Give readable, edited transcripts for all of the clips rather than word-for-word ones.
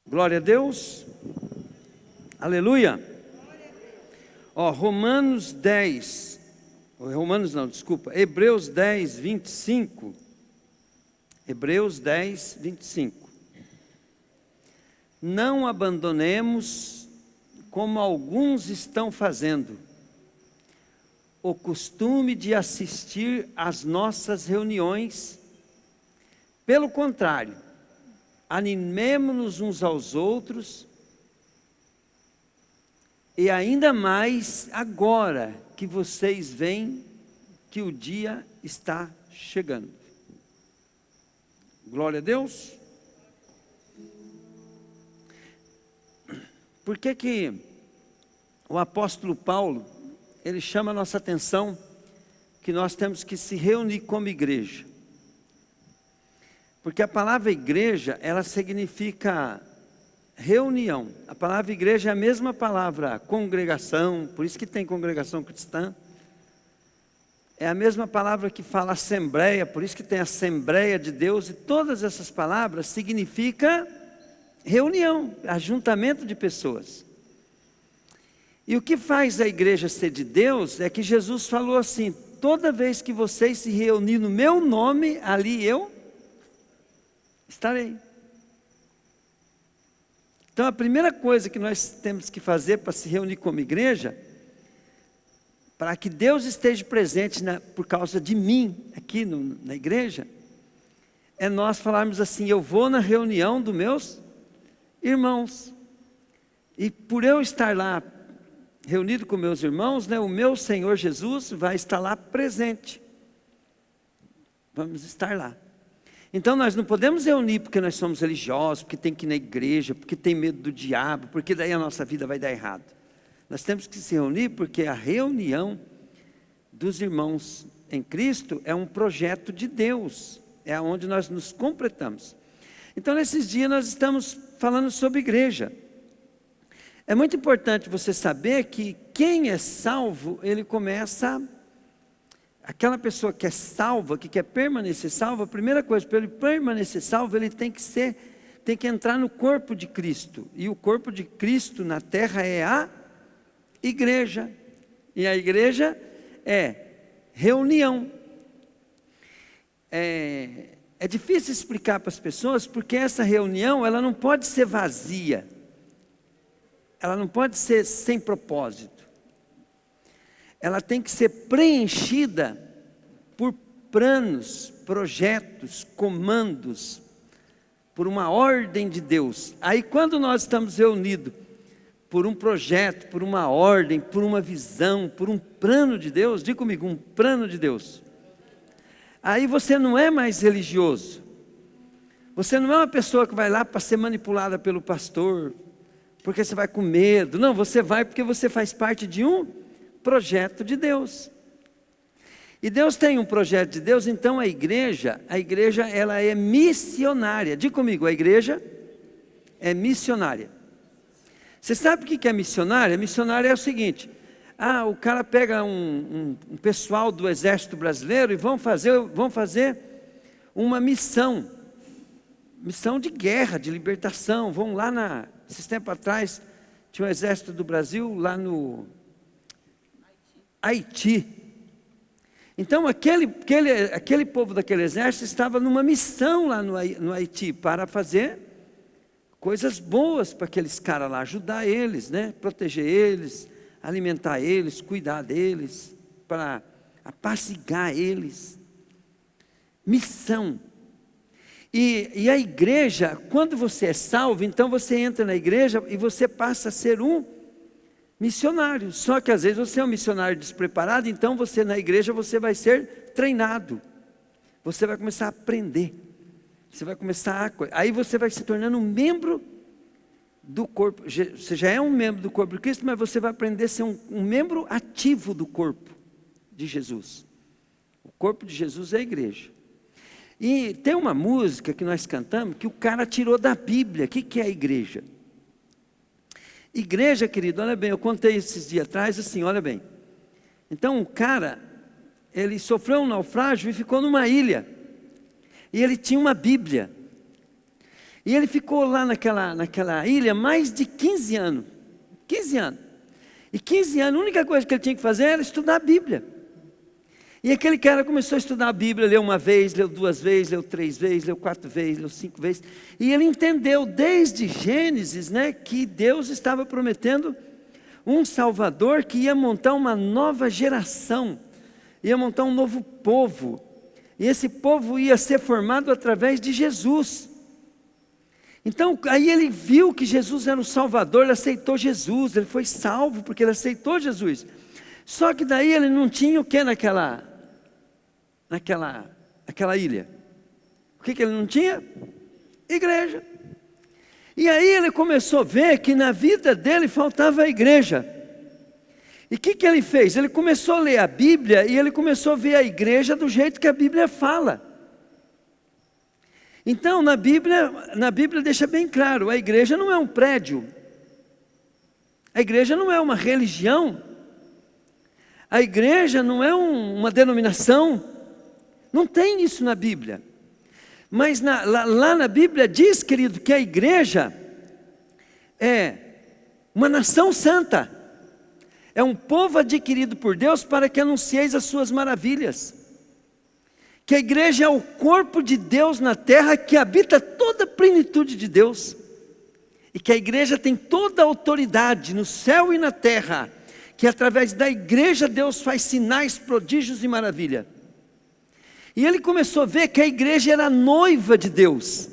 Glória a Deus. Aleluia. Romanos 10. Hebreus 10, 25. Hebreus 10, 25. Não abandonemos, como alguns estão fazendo, o costume de assistir às nossas reuniões. Pelo contrário, animemo-nos uns aos outros, e ainda mais agora que vocês veem que o dia está chegando. Glória a Deus. Por que o apóstolo Paulo, ele chama a nossa atenção que nós temos que se reunir como igreja? Porque a palavra igreja, ela significa reunião. A palavra igreja é a mesma palavra congregação, por isso que tem congregação cristã. É a mesma palavra que fala assembleia, por isso que tem Assembleia de Deus. E todas essas palavras significam reunião, ajuntamento de pessoas. E o que faz a igreja ser de Deus é que Jesus falou assim: toda vez que vocês se reunirem no meu nome, ali eu estarei. Então a primeira coisa que nós temos que fazer para se reunir como igreja, para que Deus esteja presente por causa de mim, aqui na igreja, é nós falarmos assim: eu vou na reunião dos meus irmãos, e por eu estar lá reunido com meus irmãos, o meu Senhor Jesus vai estar lá presente. Vamos estar lá. Então nós não podemos reunir porque nós somos religiosos, porque tem que ir na igreja, porque tem medo do diabo, porque daí a nossa vida vai dar errado. Nós temos que se reunir porque a reunião dos irmãos em Cristo é um projeto de Deus, é onde nós nos completamos. Então nesses dias nós estamos falando sobre igreja. É muito importante você saber que quem é salvo, ele começa... Aquela pessoa que é salva, que quer permanecer salva, a primeira coisa, para ele permanecer salvo, ele tem que entrar no corpo de Cristo. E o corpo de Cristo na terra é a igreja. E a igreja é reunião. É difícil explicar para as pessoas, porque essa reunião, ela não pode ser vazia. Ela não pode ser sem propósito. Ela tem que ser preenchida por planos, projetos, comandos, por uma ordem de Deus. Aí quando nós estamos reunidos por um projeto, por uma ordem, por uma visão, por um plano de Deus, diga comigo, um plano de Deus. Aí você não é mais religioso. Você não é uma pessoa que vai lá para ser manipulada pelo pastor, porque você vai com medo. Não, você vai porque você faz parte de um projeto de Deus. E Deus tem um projeto de Deus. Então a igreja ela é missionária. Diga comigo, a igreja é missionária. Você sabe o que é missionária? Missionária é o seguinte: o cara pega um pessoal do exército brasileiro e vão fazer uma missão de guerra, de libertação. Vão lá esses tempos atrás, tinha um exército do Brasil lá no Haiti. Então aquele povo daquele exército estava numa missão lá no Haiti, para fazer coisas boas para aqueles caras lá, ajudar eles, proteger eles, alimentar eles, cuidar deles, para apaciguar eles. Missão. E a igreja, quando você é salvo, então você entra na igreja e você passa a ser um missionário. Só que às vezes você é um missionário despreparado, então você na igreja você vai ser treinado. Você vai começar a aprender. Você vai começar aí você vai se tornando um membro do corpo. Você já é um membro do corpo de Cristo, mas você vai aprender a ser um membro ativo do corpo de Jesus. O corpo de Jesus é a igreja. E tem uma música que nós cantamos que o cara tirou da Bíblia. O que é a igreja? Igreja, querido, olha bem, eu contei esses dias atrás assim, olha bem. Então o cara, ele sofreu um naufrágio e ficou numa ilha. E ele tinha uma Bíblia. E ele ficou lá naquela ilha mais de 15 anos. 15 anos. E 15 anos, a única coisa que ele tinha que fazer era estudar a Bíblia. E aquele cara começou a estudar a Bíblia, leu uma vez, leu 2 vezes, leu 3 vezes, leu 4 vezes, leu 5 vezes. E ele entendeu desde Gênesis, né, que Deus estava prometendo um Salvador que ia montar uma nova geração, ia montar um novo povo. E esse povo ia ser formado através de Jesus. Então, aí ele viu que Jesus era o Salvador, ele aceitou Jesus, ele foi salvo porque ele aceitou Jesus. Só que daí ele não tinha o que naquela ilha? O que ele não tinha? Igreja. E aí ele começou a ver que na vida dele faltava a igreja. E o que ele fez? Ele começou a ler a Bíblia e ele começou a ver a igreja do jeito que a Bíblia fala. Então, na Bíblia deixa bem claro, a igreja não é um prédio. A igreja não é uma religião. A igreja não é uma denominação. Não tem isso na Bíblia. Mas lá na Bíblia diz, querido, que a igreja é uma nação santa. É um povo adquirido por Deus para que anuncieis as suas maravilhas. Que a igreja é o corpo de Deus na terra que habita toda a plenitude de Deus. E que a igreja tem toda a autoridade no céu e na terra. Que através da igreja Deus faz sinais, prodígios e maravilha. E ele começou a ver que a igreja era a noiva de Deus.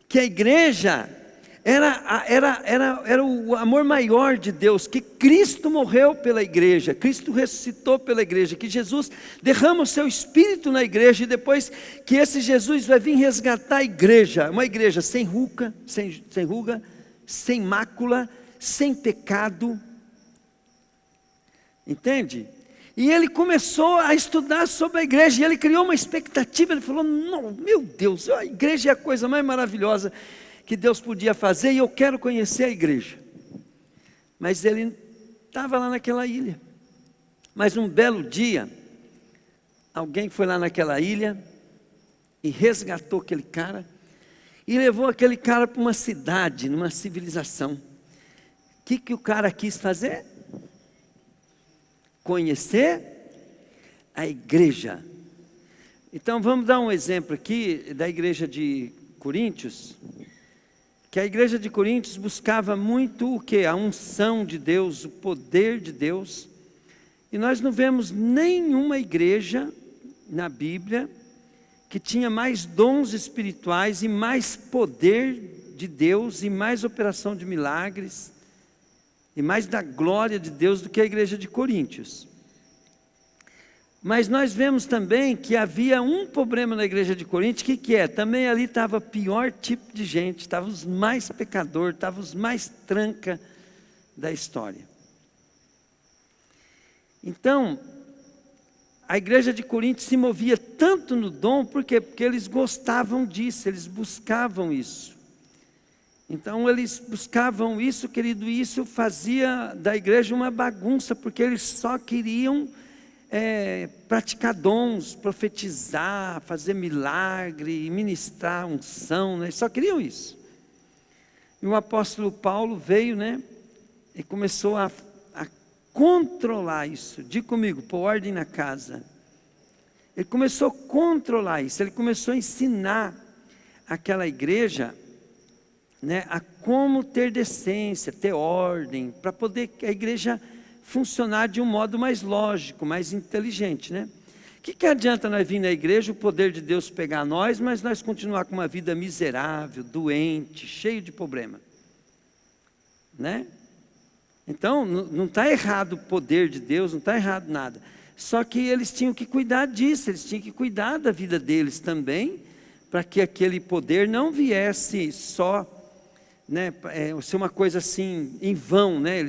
Que a igreja era o amor maior de Deus, que Cristo morreu pela igreja, Cristo ressuscitou pela igreja, que Jesus derrama o seu Espírito na igreja, e depois que esse Jesus vai vir resgatar a igreja, uma igreja sem ruga, sem mácula, sem pecado, entende? E ele começou a estudar sobre a igreja, e ele criou uma expectativa, ele falou, não, meu Deus, a igreja é a coisa mais maravilhosa que Deus podia fazer, e eu quero conhecer a igreja. Mas ele estava lá naquela ilha. Mas um belo dia, alguém foi lá naquela ilha, e resgatou aquele cara, e levou aquele cara para uma cidade, numa civilização. O que o cara quis fazer? Conhecer a igreja. Então vamos dar um exemplo aqui da igreja de Coríntios, que a igreja de Coríntios buscava muito o que? A unção de Deus, o poder de Deus. E nós não vemos nenhuma igreja na Bíblia que tinha mais dons espirituais e mais poder de Deus e mais operação de milagres e mais da glória de Deus do que a igreja de Coríntios. Mas nós vemos também que havia um problema na igreja de Coríntios, que é? Também ali estava o pior tipo de gente, estavam os mais pecadores, estavam os mais tranca da história. Então, a igreja de Coríntios se movia tanto no dom, por quê? Porque eles gostavam disso, eles buscavam isso. Então eles buscavam isso, querido, e isso fazia da igreja uma bagunça, porque eles só queriam praticar dons, profetizar, fazer milagre, ministrar unção, né? Eles só queriam isso. E o apóstolo Paulo veio, né, e começou a controlar isso. Diga comigo, pôr ordem na casa. Ele começou a controlar isso, ele começou a ensinar aquela igreja, né, a como ter decência, ter ordem, para poder a igreja funcionar de um modo mais lógico, mais inteligente, né? O que adianta nós vir na igreja, o poder de Deus pegar nós, mas nós continuar com uma vida miserável, doente, cheio de problema, né? Então, não está errado o poder de Deus, não está errado nada. Só que eles tinham que cuidar disso, eles tinham que cuidar da vida deles também, para que aquele poder não viesse só, né, ser uma coisa assim, em vão, né?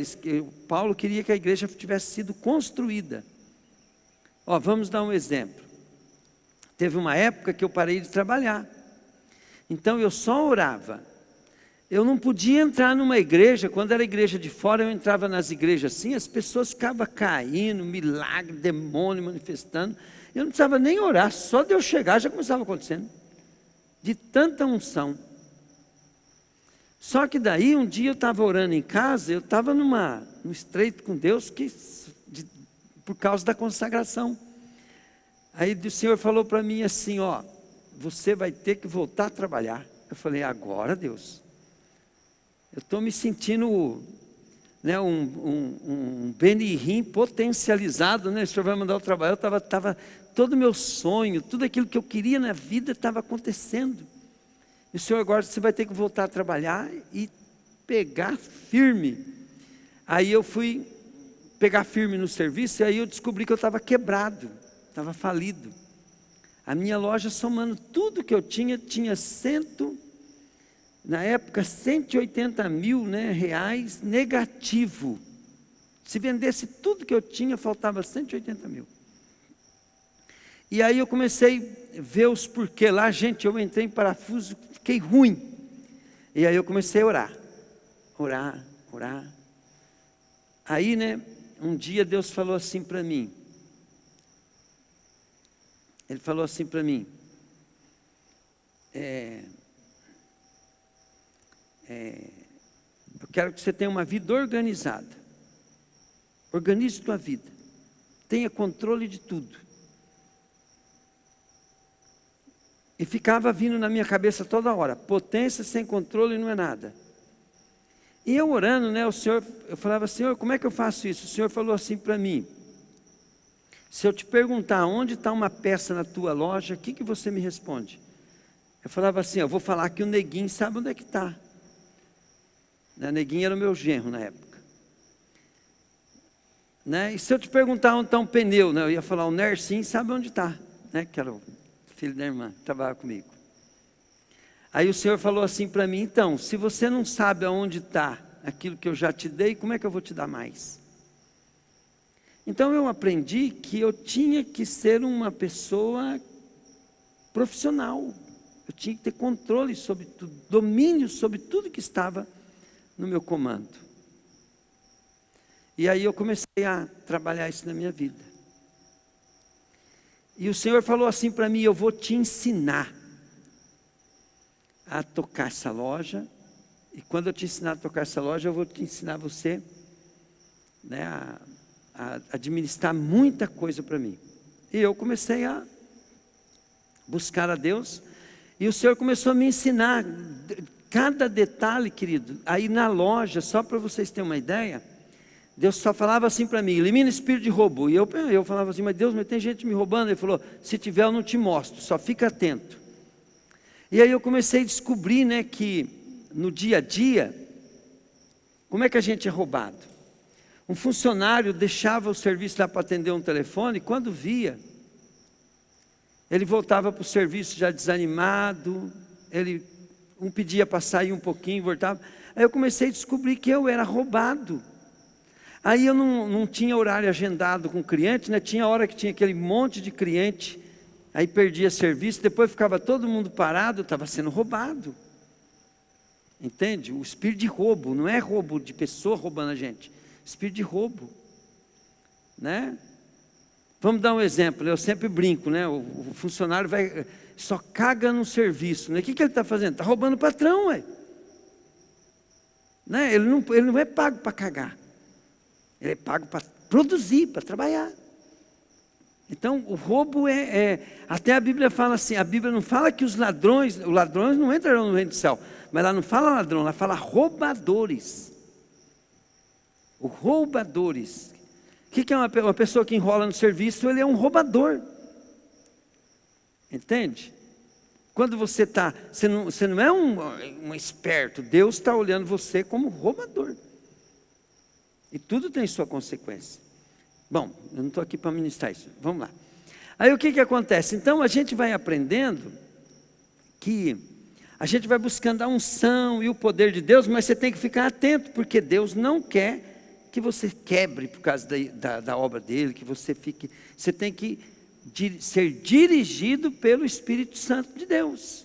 Paulo queria que a igreja tivesse sido construída. Vamos dar um exemplo. Teve uma época que eu parei de trabalhar, então eu só orava. Eu não podia entrar numa igreja, quando era igreja de fora, eu entrava nas igrejas assim, as pessoas ficavam caindo, milagre, demônio manifestando, eu não precisava nem orar, só de eu chegar já começava acontecendo, de tanta unção. Só que daí um dia eu estava orando em casa, eu estava num estreito com Deus por causa da consagração. Aí o Senhor falou para mim assim, ó, você vai ter que voltar a trabalhar. Eu falei, agora Deus, eu estou me sentindo, né, um Benihim potencializado, né? O Senhor vai mandar eu trabalhar. Eu estava todo o meu sonho, tudo aquilo que eu queria na vida estava acontecendo. E o Senhor agora, você vai ter que voltar a trabalhar e pegar firme. Aí eu fui pegar firme no serviço, e aí eu descobri que eu estava quebrado, estava falido. A minha loja, somando tudo que eu tinha na época, 180 mil, né, reais negativo. Se vendesse tudo que eu tinha, faltava 180 mil. E aí eu comecei a ver os porquê lá, gente, eu entrei em parafuso, fiquei ruim. E aí eu comecei a orar. Aí, né, um dia Deus falou assim para mim. Ele falou assim para mim, eu quero que você tenha uma vida organizada. Organize tua vida. Tenha controle de tudo. E ficava vindo na minha cabeça toda hora, potência sem controle não é nada. E eu orando, né, eu falava, Senhor, como é que eu faço isso? O Senhor falou assim para mim, se eu te perguntar onde está uma peça na tua loja, o que você me responde? Eu falava assim, eu vou falar que o Neguinho sabe onde é que está. O Neguinho era o meu genro na época. Né? E se eu te perguntar onde está um pneu, né, eu ia falar, o Nercinho sabe onde está, né, que era o filho da irmã, que trabalhava comigo. Aí o Senhor falou assim para mim, então, se você não sabe aonde está aquilo que eu já te dei, como é que eu vou te dar mais? Então eu aprendi que eu tinha que ser uma pessoa profissional. Eu tinha que ter controle sobre tudo, domínio sobre tudo que estava no meu comando. E aí eu comecei a trabalhar isso na minha vida. E o Senhor falou assim para mim, eu vou te ensinar a tocar essa loja. E quando eu te ensinar a tocar essa loja, eu vou te ensinar você, né, a administrar muita coisa para mim. E eu comecei a buscar a Deus. E o Senhor começou a me ensinar cada detalhe, querido. Aí na loja, só para vocês terem uma ideia, Deus só falava assim para mim, elimina espírito de roubo. E eu falava assim, mas Deus, mas tem gente me roubando. Ele falou, se tiver eu não te mostro, só fica atento. E aí eu comecei a descobrir, né, que no dia a dia, como é que a gente é roubado? Um funcionário deixava o serviço lá para atender um telefone, e quando via, ele voltava para o serviço já desanimado, um pedia para sair um pouquinho, voltava. Aí eu comecei a descobrir que eu era roubado. Aí eu não tinha horário agendado com o cliente, né? Tinha hora que tinha aquele monte de cliente, aí perdia serviço, depois ficava todo mundo parado, eu estava sendo roubado. Entende? O espírito de roubo, não é roubo de pessoa roubando a gente, espírito de roubo, né? Vamos dar um exemplo, eu sempre brinco, né? O funcionário só caga no serviço, né? O que ele está fazendo? Está roubando o patrão, ué. Né? Ele não é pago para cagar. Ele é pago para produzir, para trabalhar. Então, o roubo até a Bíblia fala assim, a Bíblia não fala que os ladrões não entrarão no reino do céu, mas ela não fala ladrão, ela fala roubadores. Os roubadores. O que é uma pessoa que enrola no serviço? Ele é um roubador. Entende? Quando você não é um esperto, Deus está olhando você como roubador. E tudo tem sua consequência. Bom, eu não estou aqui para ministrar isso. Vamos lá. Aí o que acontece? Então a gente vai aprendendo que a gente vai buscando a unção e o poder de Deus, mas você tem que ficar atento, porque Deus não quer que você quebre por causa da obra dele, que você tem que ser dirigido pelo Espírito Santo de Deus.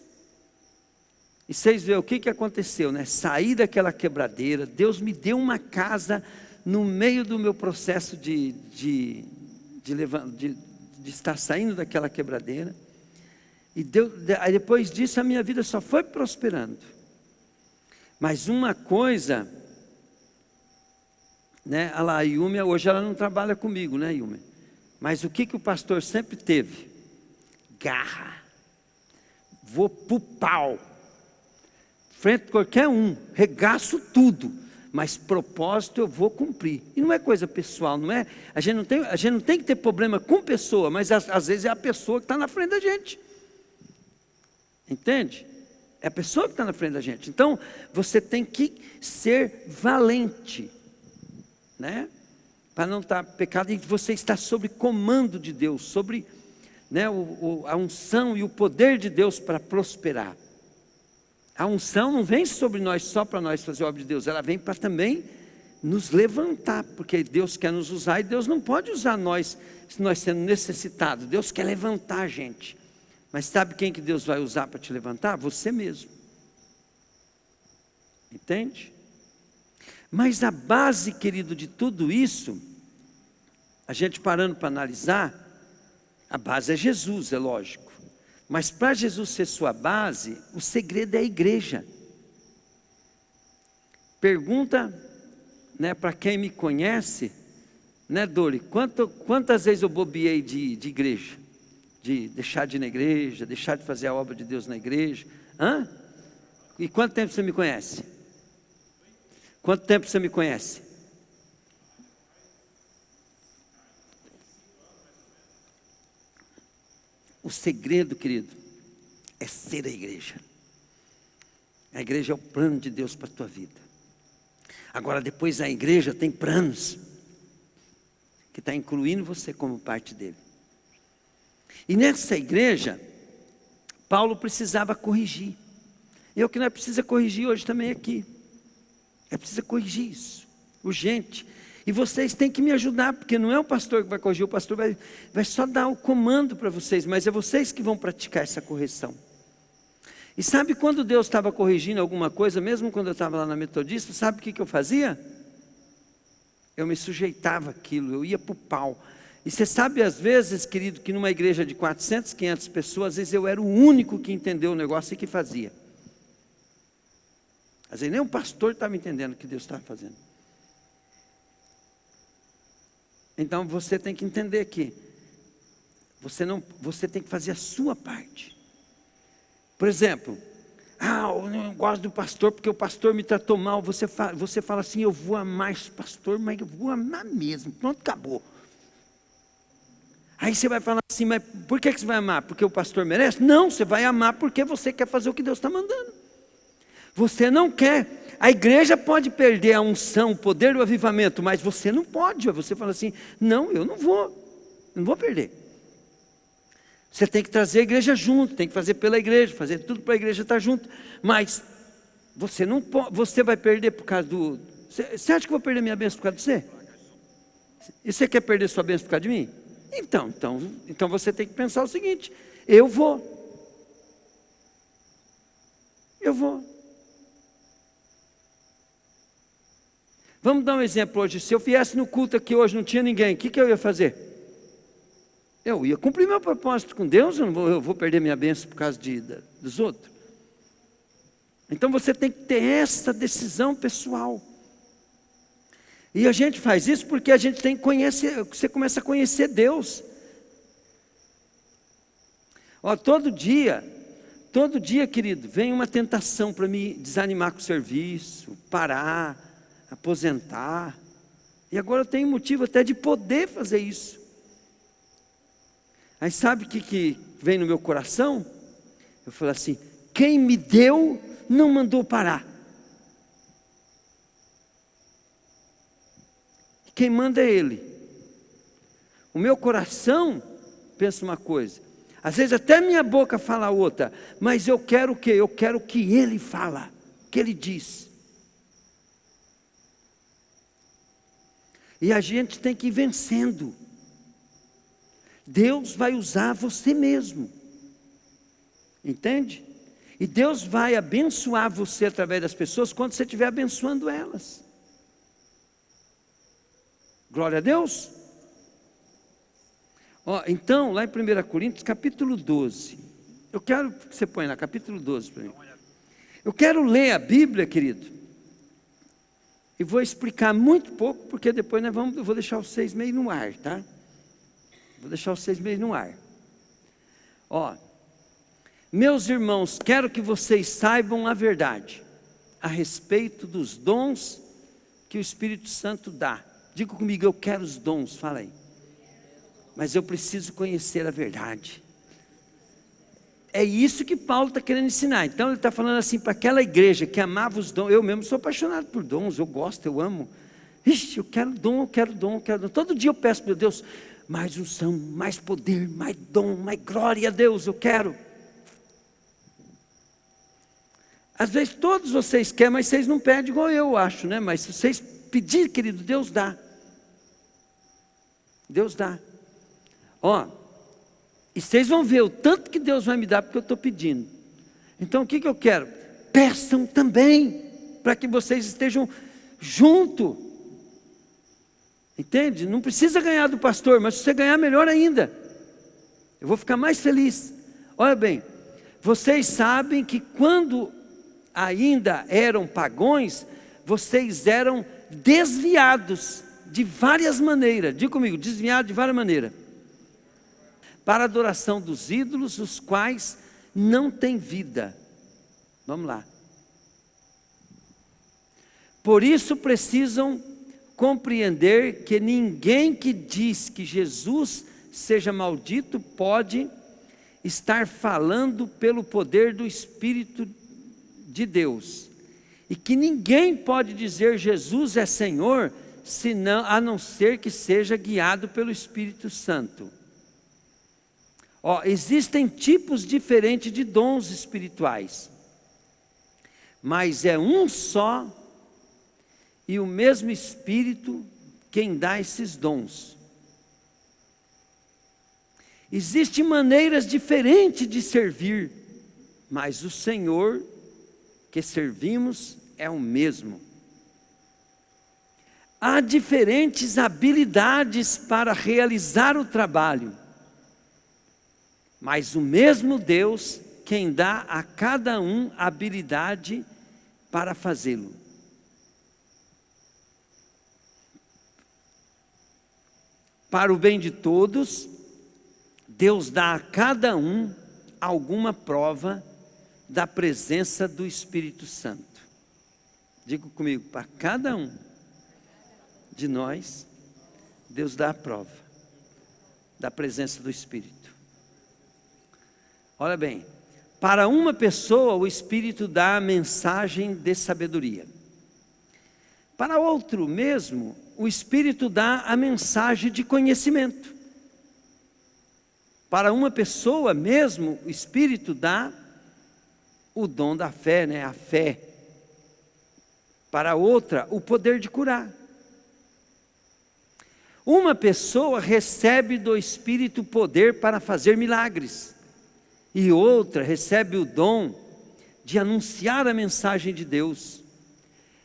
E vocês veem o que aconteceu, né? Saí daquela quebradeira, Deus me deu uma casa no meio do meu processo de estar saindo daquela quebradeira. E aí depois disso a minha vida só foi prosperando. Mas uma coisa, né? A lá, a Yumi, hoje ela não trabalha comigo, né, Yumi? Mas o que o pastor sempre teve? Garra. Vou pro pau. Frente a qualquer um, regaço tudo. Mas propósito eu vou cumprir. E não é coisa pessoal, não é? A gente não tem que ter problema com pessoa, mas às vezes é a pessoa que está na frente da gente. Entende? É a pessoa que está na frente da gente. Então, você tem que ser valente, né? Para não estar pecado, e você está sob comando de Deus, sobre, né, a unção e o poder de Deus para prosperar. A unção não vem sobre nós só para nós fazer a obra de Deus, ela vem para também nos levantar, porque Deus quer nos usar, e Deus não pode usar nós, se nós sendo necessitados. Deus quer levantar a gente. Mas sabe quem que Deus vai usar para te levantar? Você mesmo. Entende? Mas a base, querido, de tudo isso, a gente parando para analisar, a base é Jesus, é lógico. Mas para Jesus ser sua base, o segredo é a igreja. Pergunta, né, para quem me conhece, né, Dori, quantas vezes eu bobeei de igreja? De deixar de ir na igreja, deixar de fazer a obra de Deus na igreja. Hã? E quanto tempo você me conhece? Quanto tempo você me conhece? O segredo, querido, é ser a igreja. A igreja é o plano de Deus para a tua vida. Agora, depois a igreja tem planos, que está incluindo você como parte dele. E nessa igreja, Paulo precisava corrigir. E é o que nós precisamos corrigir hoje também aqui. É preciso corrigir isso, urgente. E vocês têm que me ajudar, porque não é o pastor que vai corrigir, o pastor vai só dar o comando para vocês, mas é vocês que vão praticar essa correção. E sabe quando Deus estava corrigindo alguma coisa, mesmo quando eu estava lá na Metodista, sabe o que eu fazia? Eu me sujeitava àquilo, eu ia para o pau. E você sabe, às vezes, querido, que numa igreja de 400, 500 pessoas, às vezes eu era o único que entendeu o negócio e que fazia. Às vezes nem o pastor estava entendendo o que Deus estava fazendo. Então você tem que entender que você tem que fazer a sua parte. Por exemplo, eu não gosto do pastor porque o pastor me tratou mal. Você fala assim, eu vou amar esse pastor, mas eu vou amar mesmo. Pronto, acabou. Aí você vai falar assim, mas por que você vai amar? Porque o pastor merece? Não, você vai amar porque você quer fazer o que Deus está mandando. Você não quer. A igreja pode perder a unção, o poder do avivamento, mas você não pode. Você fala assim, não, eu não vou perder. Você tem que trazer a igreja junto, tem que fazer pela igreja, fazer tudo para a igreja estar junto. Mas você não pode, você vai perder por causa do... Você acha que eu vou perder minha bênção por causa de você? E você quer perder sua bênção por causa de mim? Então você tem que pensar o seguinte, eu vou. Vamos dar um exemplo hoje. Se eu viesse no culto aqui hoje, não tinha ninguém, o que eu ia fazer? Eu ia cumprir meu propósito com Deus, eu vou perder minha bênção por causa dos outros. Então você tem que ter essa decisão pessoal. E a gente faz isso porque a gente tem que conhecer, você começa a conhecer Deus. Todo dia, querido, vem uma tentação para me desanimar com o serviço, parar, aposentar. E agora eu tenho motivo até de poder fazer isso. Aí sabe o que vem no meu coração? Eu falo assim, quem me deu não mandou parar. Quem manda é Ele. O meu coração pensa uma coisa. Às vezes até minha boca fala outra. Mas eu quero o quê? Eu quero o que Ele fala, que Ele diz. E a gente tem que ir vencendo. Deus vai usar você mesmo. Entende? E Deus vai abençoar você através das pessoas quando você estiver abençoando elas. Glória a Deus. Então, lá em 1 Coríntios, capítulo 12. Eu quero que você ponha lá, capítulo 12 para mim. Eu quero ler a Bíblia, querido, e vou explicar muito pouco, porque depois eu vou deixar vocês meio no ar, tá? Vou deixar vocês meio no ar. Ó, meus irmãos, quero que vocês saibam a verdade a respeito dos dons que o Espírito Santo dá. Diga comigo, eu quero os dons, fala aí. Mas eu preciso conhecer a verdade. É isso que Paulo está querendo ensinar. Então ele está falando assim para aquela igreja que amava os dons. Eu mesmo sou apaixonado por dons, eu gosto, eu amo. Ixi, eu quero dom, eu quero dom, eu quero dom. Todo dia eu peço, meu Deus, mais unção, mais poder, mais dom, mais glória a Deus, eu quero. Às vezes todos vocês querem, mas vocês não pedem igual eu acho, né? Mas se vocês pedirem, querido, Deus dá. Deus dá. Ó, e vocês vão ver o tanto que Deus vai me dar, porque eu estou pedindo. Então o que eu quero? Peçam também, para que vocês estejam junto. Entende? Não precisa ganhar do pastor, mas se você ganhar, melhor ainda. Eu vou ficar mais feliz. Olha bem, vocês sabem que quando ainda eram pagãos, vocês eram desviados de várias maneiras. Diga comigo, desviados de várias maneiras. Para a adoração dos ídolos, os quais não têm vida. Vamos lá. Por isso precisam compreender que ninguém que diz que Jesus seja maldito pode estar falando pelo poder do Espírito de Deus. E que ninguém pode dizer Jesus é Senhor, senão, a não ser que seja guiado pelo Espírito Santo. Ó, existem tipos diferentes de dons espirituais, mas é um só e o mesmo Espírito quem dá esses dons. Existem maneiras diferentes de servir, mas o Senhor que servimos é o mesmo. Há diferentes habilidades para realizar o trabalho, mas o mesmo Deus quem dá a cada um habilidade para fazê-lo. Para o bem de todos, Deus dá a cada um alguma prova da presença do Espírito Santo. Diga comigo, para cada um de nós, Deus dá a prova da presença do Espírito. Olha bem, para uma pessoa o Espírito dá a mensagem de sabedoria. Para outro mesmo, o Espírito dá a mensagem de conhecimento. Para uma pessoa mesmo, o Espírito dá o dom da fé, né? A fé. Para outra, o poder de curar. Uma pessoa recebe do Espírito poder para fazer milagres. E outra recebe o dom de anunciar a mensagem de Deus.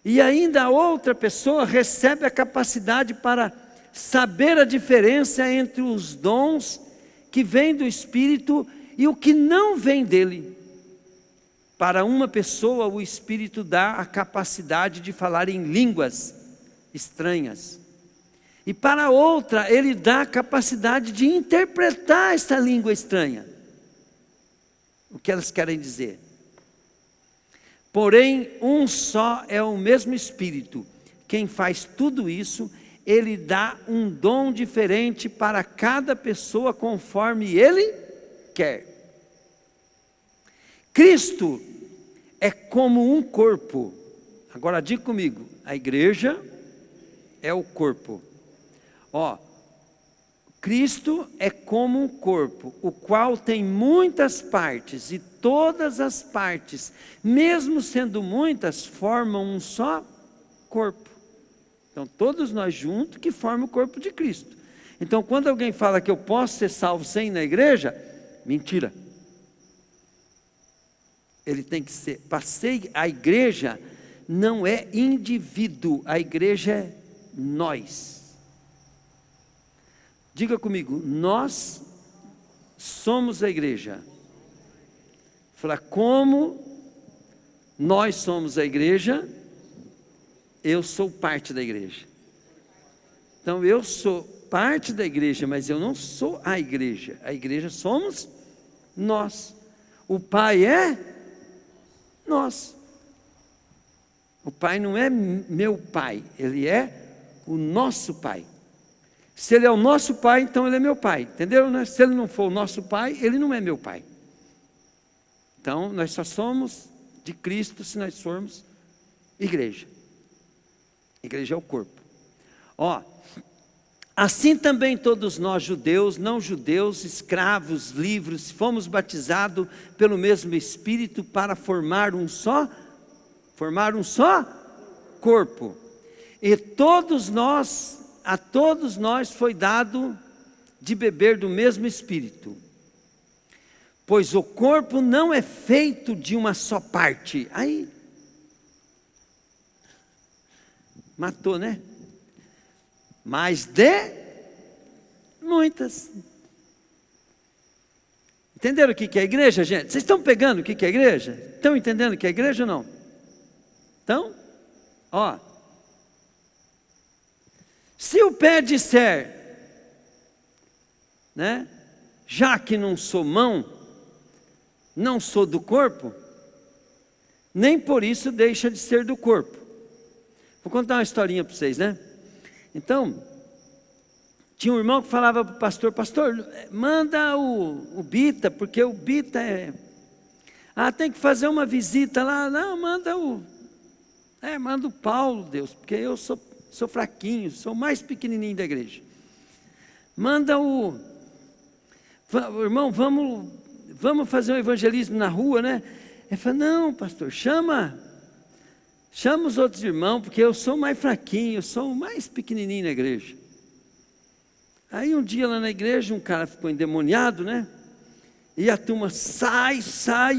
E ainda a outra pessoa recebe a capacidade para saber a diferença entre os dons que vêm do Espírito e o que não vem dele. Para uma pessoa o Espírito dá a capacidade de falar em línguas estranhas. E para outra ele dá a capacidade de interpretar essa língua estranha. O que elas querem dizer. Porém, um só é o mesmo Espírito. Quem faz tudo isso, ele dá um dom diferente para cada pessoa conforme ele quer. Cristo é como um corpo. Agora diga comigo, a igreja é o corpo. Ó, Cristo é como um corpo, o qual tem muitas partes, e todas as partes, mesmo sendo muitas, formam um só corpo. Então, todos nós juntos que formam o corpo de Cristo. Então, quando alguém fala que eu posso ser salvo sem ir na igreja, mentira. Ele tem que ser, a igreja não é indivíduo, a igreja é nós. Diga comigo, nós somos a igreja. Fala, como Nós somos a igreja, eu sou parte da igreja. Então eu sou parte da igreja, mas eu não sou a igreja somos nós. O Pai é nós. O Pai não é meu Pai, Ele é o nosso Pai. Se Ele é o nosso Pai, então Ele é meu Pai, entendeu? Se Ele não for o nosso Pai, Ele não é meu Pai. Então nós só somos de Cristo se nós formos igreja. Igreja é o corpo. Assim também todos nós, judeus, não judeus, escravos, livres, fomos batizados pelo mesmo Espírito para formar um só corpo. E a todos nós foi dado de beber do mesmo Espírito. Pois o corpo não é feito de uma só parte. Aí, matou, né? Mas de muitas. Entenderam o que é a igreja, gente? Vocês estão pegando o que é a igreja? Estão entendendo o que é a igreja ou não? Então, se o pé disser, né, já que não sou mão, não sou do corpo, nem por isso deixa de ser do corpo. Vou contar uma historinha para vocês, né? Então, tinha um irmão que falava para o pastor, manda o Bita, porque o Bita tem que fazer uma visita lá. Não, manda o Paulo, Deus, porque eu sou fraquinho, sou o mais pequenininho da igreja. Manda irmão, vamos fazer um evangelismo na rua, né? Ele falou, não, pastor, chama os outros irmãos, porque eu sou mais fraquinho, eu sou o mais pequenininho na igreja. Aí um dia lá na igreja, um cara ficou endemoniado, né? E a turma sai,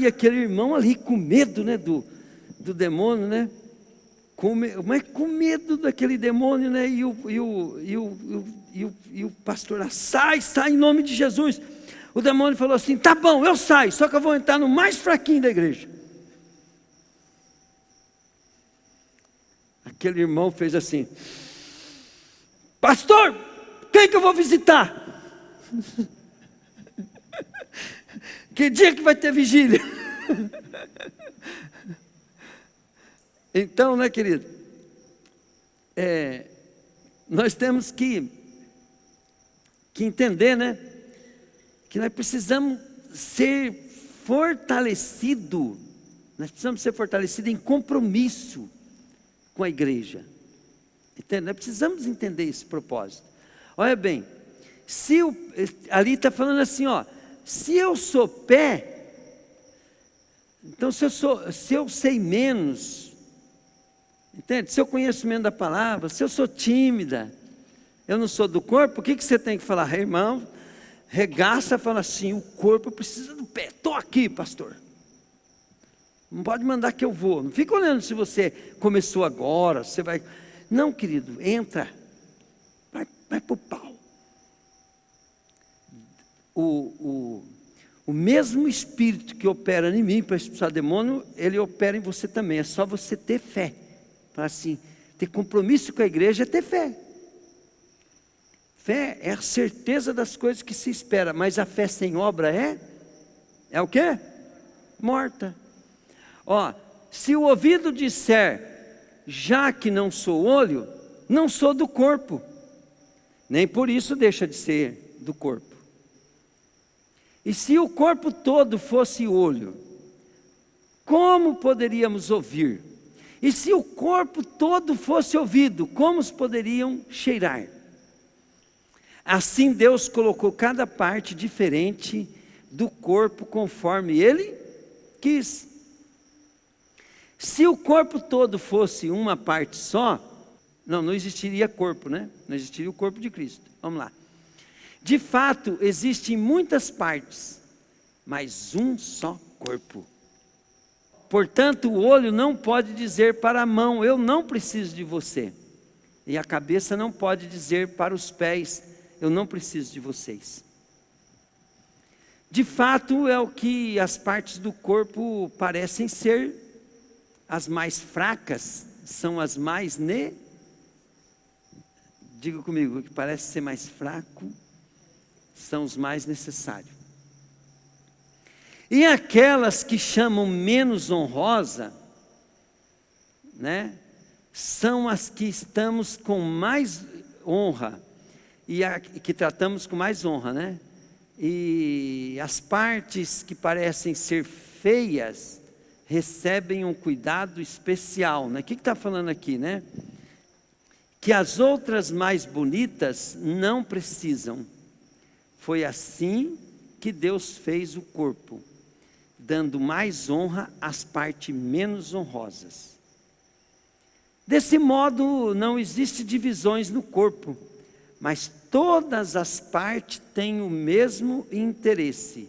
aquele irmão ali com medo, né? Do demônio, né? Mas com medo daquele demônio, né? E o pastor lá, sai em nome de Jesus. O demônio falou assim, tá bom, eu saio, só que eu vou entrar no mais fraquinho da igreja. Aquele irmão fez assim, pastor, quem que eu vou visitar? Que dia que vai ter vigília? Então, né, querido, nós temos que entender, né, que nós precisamos ser fortalecidos, em compromisso com a igreja. Entende? Nós precisamos entender esse propósito. Olha bem, ali está falando assim, se eu sou pé, então se eu sei menos, entende? Se eu conheço menos da palavra, se eu sou tímida, eu não sou do corpo, o que você tem que falar? Irmão, regaça, fala assim, o corpo precisa do pé, estou aqui, pastor. Não pode mandar que eu vou. Não fica olhando se você começou agora, você vai. Não, querido, entra. Vai para o pau. O mesmo Espírito que opera em mim para expulsar demônio, ele opera em você também. É só você ter fé. Para assim, ter compromisso com a igreja é ter fé. Fé é a certeza das coisas que se espera. Mas a fé sem obra é o quê? Morta. Se o ouvido disser, já que não sou olho, não sou do corpo, nem por isso deixa de ser do corpo. E se o corpo todo fosse olho, como poderíamos ouvir? E se o corpo todo fosse ouvido, como os poderiam cheirar? Assim Deus colocou cada parte diferente do corpo conforme Ele quis. Se o corpo todo fosse uma parte só, não existiria corpo, né? Não existiria o corpo de Cristo. Vamos lá. De fato, existem muitas partes, mas um só corpo. Portanto, o olho não pode dizer para a mão, eu não preciso de você. E a cabeça não pode dizer para os pés, eu não preciso de vocês. De fato, é o que as partes do corpo parecem ser, as mais fracas são as mais diga comigo, o que parece ser mais fraco são os mais necessários. E aquelas que chamam menos honrosa, né, são as que estamos com mais honra e que tratamos com mais honra, né? E as partes que parecem ser feias recebem um cuidado especial, né? O que está falando aqui, né? Que as outras mais bonitas não precisam. Foi assim que Deus fez o corpo, dando mais honra às partes menos honrosas. Desse modo, não existe divisões no corpo, mas todas as partes têm o mesmo interesse,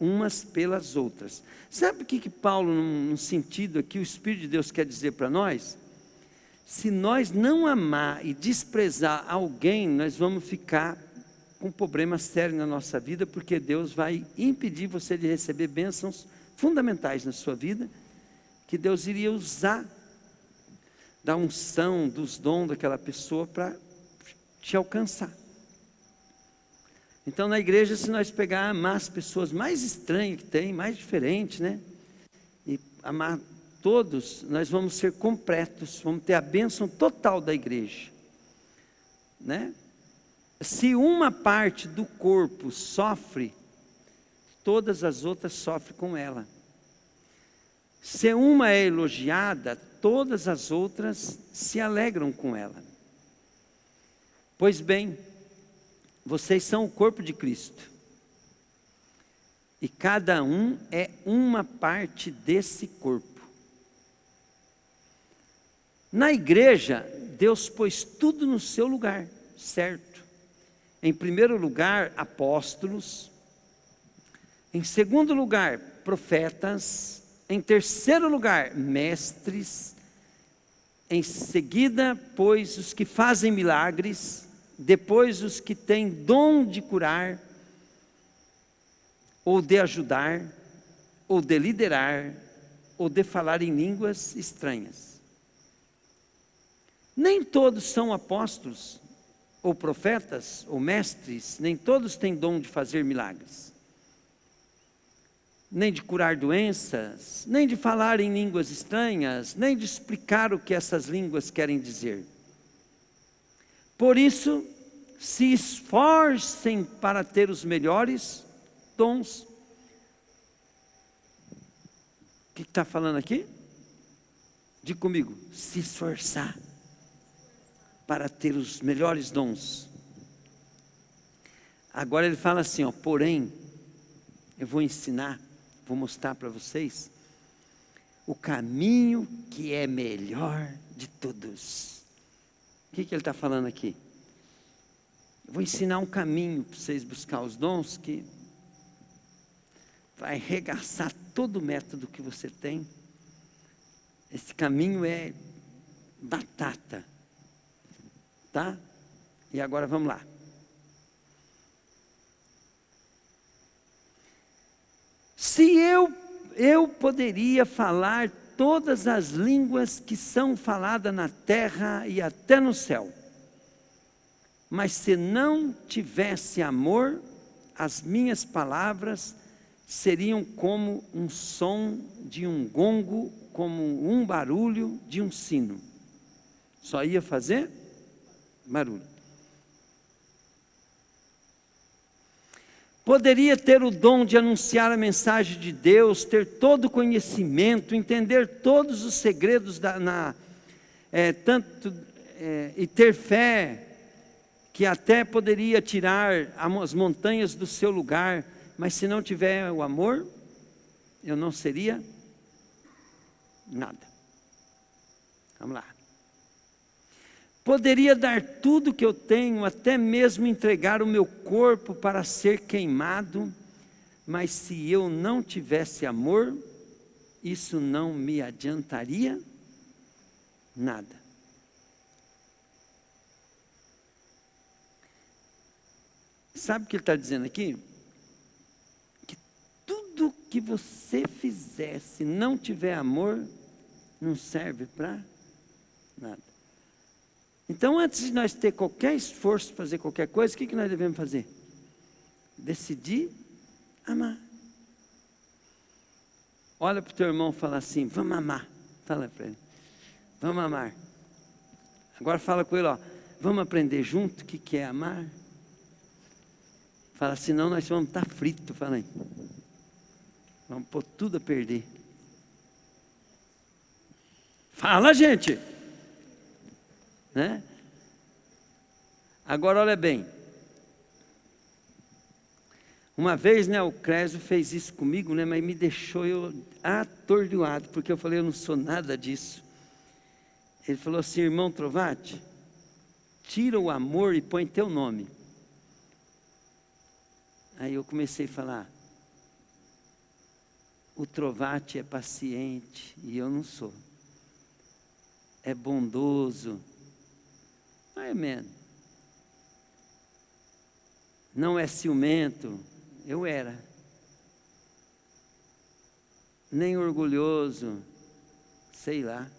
umas pelas outras. Sabe o que Paulo, num sentido aqui, o Espírito de Deus quer dizer para nós? Se nós não amar e desprezar alguém, nós vamos ficar com um problema sério na nossa vida, porque Deus vai impedir você de receber bênçãos fundamentais na sua vida, que Deus iria usar da unção, dos dons daquela pessoa para te alcançar. Então na igreja, se nós pegar amar as pessoas mais estranhas que tem, mais diferentes, né? E amar todos, nós vamos ser completos, vamos ter a bênção total da igreja, né? Se uma parte do corpo sofre, todas as outras sofrem com ela. Se uma é elogiada, todas as outras se alegram com ela. Pois bem, vocês são o corpo de Cristo, e cada um é uma parte desse corpo. Na igreja, Deus pôs tudo no seu lugar, certo? Em primeiro lugar, apóstolos. Em segundo lugar, profetas. Em terceiro lugar, mestres. Em seguida, pois, os que fazem milagres. Depois, os que têm dom de curar, ou de ajudar, ou de liderar, ou de falar em línguas estranhas. Nem todos são apóstolos, ou profetas, ou mestres, nem todos têm dom de fazer milagres, nem de curar doenças, nem de falar em línguas estranhas, nem de explicar o que essas línguas querem dizer. Por isso, se esforcem para ter os melhores dons. O que está falando aqui? Diga comigo, se esforçar para ter os melhores dons. Agora ele fala assim, ó, porém, eu vou ensinar, vou mostrar para vocês o caminho que é melhor de todos. O que ele está falando aqui? Eu vou ensinar um caminho para vocês buscar os dons que vai arregaçar todo o método que você tem. Esse caminho é batata. Tá? E agora vamos lá. Se eu poderia falar todas as línguas que são faladas na terra e até no céu, mas se não tivesse amor, as minhas palavras seriam como um som de um gongo, como um barulho de um sino. Só ia fazer barulho. Poderia ter o dom de anunciar a mensagem de Deus, ter todo o conhecimento, entender todos os segredos e ter fé, que até poderia tirar as montanhas do seu lugar, mas se não tiver o amor, eu não seria nada. Vamos lá. Poderia dar tudo que eu tenho, até mesmo entregar o meu corpo para ser queimado, mas se eu não tivesse amor, isso não me adiantaria nada. Sabe o que ele está dizendo aqui? Que tudo que você fizer, se não tiver amor, não serve para nada. Então, antes de nós ter qualquer esforço para fazer qualquer coisa, o que nós devemos fazer? Decidir amar. Olha para o teu irmão e fala assim, vamos amar. Fala para ele, vamos amar. Agora fala com ele, ó, vamos aprender junto o que é amar? Fala, senão nós vamos estar fritos, fala aí. Vamos pôr tudo a perder. Fala, gente! Né? Agora olha bem. Uma vez, né, o Crésio fez isso comigo, né, mas me deixou eu atordoado, porque eu falei, eu não sou nada disso. Ele falou assim, irmão Trovati, tira o amor e põe teu nome. Aí eu comecei a falar, o Trovati é paciente e eu não sou. É bondoso, mais ou menos. Não é ciumento, eu era. Nem orgulhoso, sei lá.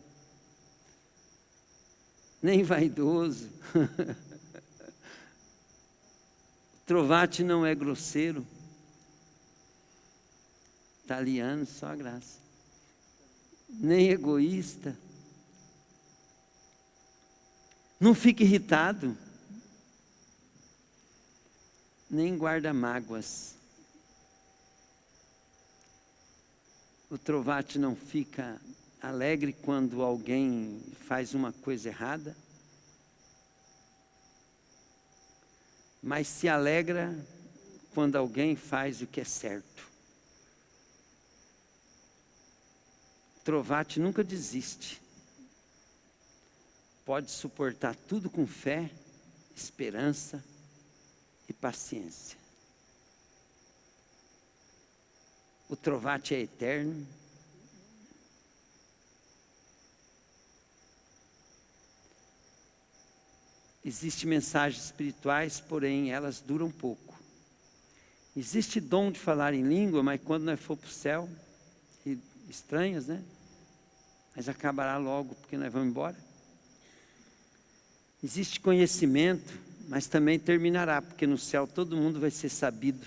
Nem vaidoso. Trovati não é grosseiro. Italiano, só a graça. Nem egoísta. Não fica irritado. Nem guarda mágoas. O Trovati não fica alegre quando alguém faz uma coisa errada, mas se alegra quando alguém faz o que é certo. Trovati nunca desiste. Pode suportar tudo com fé, esperança e paciência. O Trovati é eterno. Existem mensagens espirituais, porém elas duram pouco. Existe dom de falar em língua, mas quando nós for para o céu, e estranhas, né? Mas acabará logo, porque nós vamos embora. Existe conhecimento, mas também terminará, porque no céu todo mundo vai ser sabido.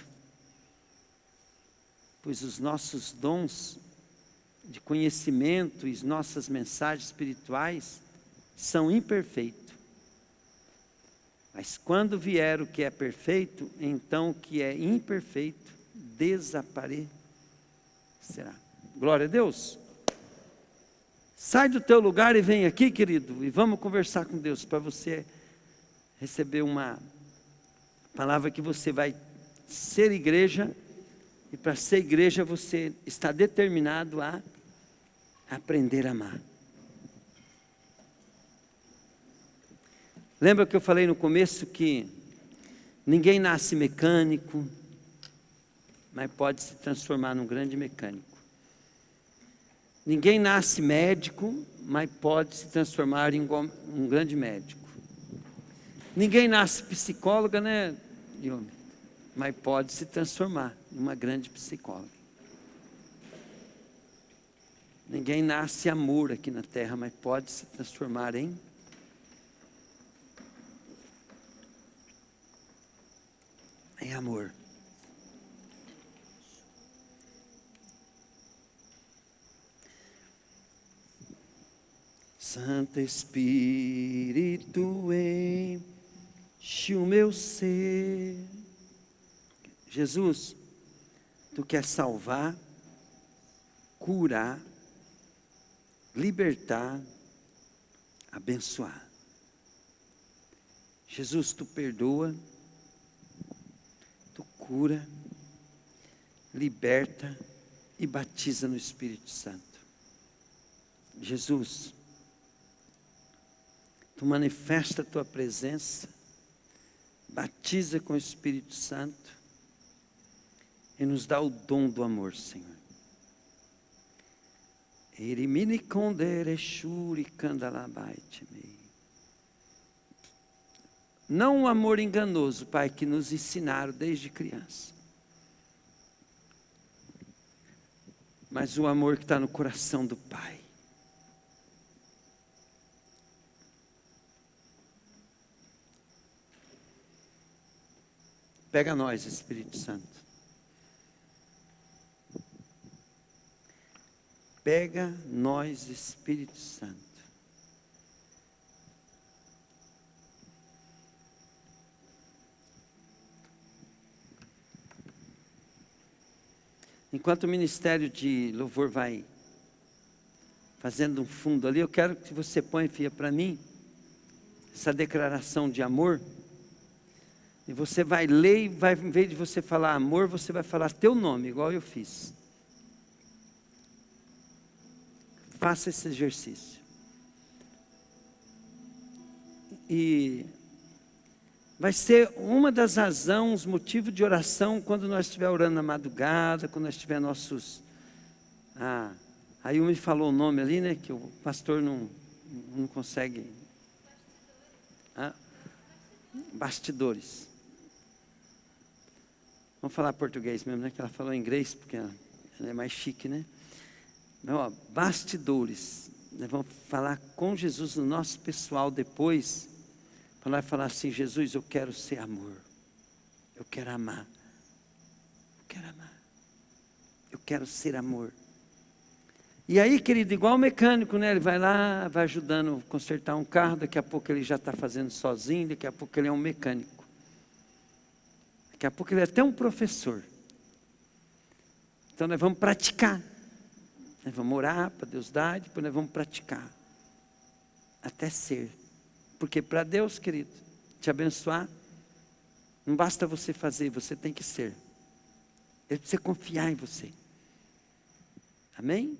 Pois os nossos dons de conhecimento e as nossas mensagens espirituais são imperfeitos. Mas quando vier o que é perfeito, então o que é imperfeito desaparecerá. Glória a Deus. Sai do teu lugar e vem aqui, querido, e vamos conversar com Deus, para você receber uma palavra que você vai ser igreja, e para ser igreja você está determinado a aprender a amar. Lembra que eu falei no começo que ninguém nasce mecânico, mas pode se transformar num grande mecânico. Ninguém nasce médico, mas pode se transformar em um grande médico. Ninguém nasce psicóloga, né, mas pode se transformar em uma grande psicóloga. Ninguém nasce amor aqui na terra, mas pode se transformar em amor. Santo Espírito, enche o meu ser. Jesus, Tu quer salvar, curar, libertar, abençoar. Jesus, Tu perdoa, Tu cura, liberta e batiza no Espírito Santo. Jesus, Tu manifesta a Tua presença, batiza com o Espírito Santo e nos dá o dom do amor, Senhor. Não o amor enganoso, Pai, que nos ensinaram desde criança, mas o amor que está no coração do Pai. Pega nós, Espírito Santo. Pega nós, Espírito Santo. Enquanto o ministério de louvor vai fazendo um fundo ali, eu quero que você ponha, filha, para mim, essa declaração de amor. E você vai ler e vai, em vez de você falar amor, você vai falar teu nome, igual eu fiz. Faça esse exercício. E vai ser uma das razões, motivo de oração, quando nós estiver orando na madrugada, quando nós tiver nossos... aí um me falou o nome ali, né, que o pastor não consegue... Bastidores. Vamos falar português mesmo, né, que ela falou inglês, porque ela é mais chique, né? Não, bastidores. Nós vamos falar com Jesus no nosso pessoal depois. Falar assim: Jesus, eu quero ser amor. Eu quero amar. Eu quero amar. Eu quero ser amor. E aí, querido, igual o mecânico, né? Ele vai lá, vai ajudando a consertar um carro. Daqui a pouco ele já está fazendo sozinho. Daqui a pouco ele é um mecânico. Daqui a pouco ele é até um professor. Então nós vamos praticar. Nós vamos orar para Deus dar, depois nós vamos praticar. Até ser. Porque para Deus, querido, te abençoar, não basta você fazer, você tem que ser. Ele precisa confiar em você. Amém?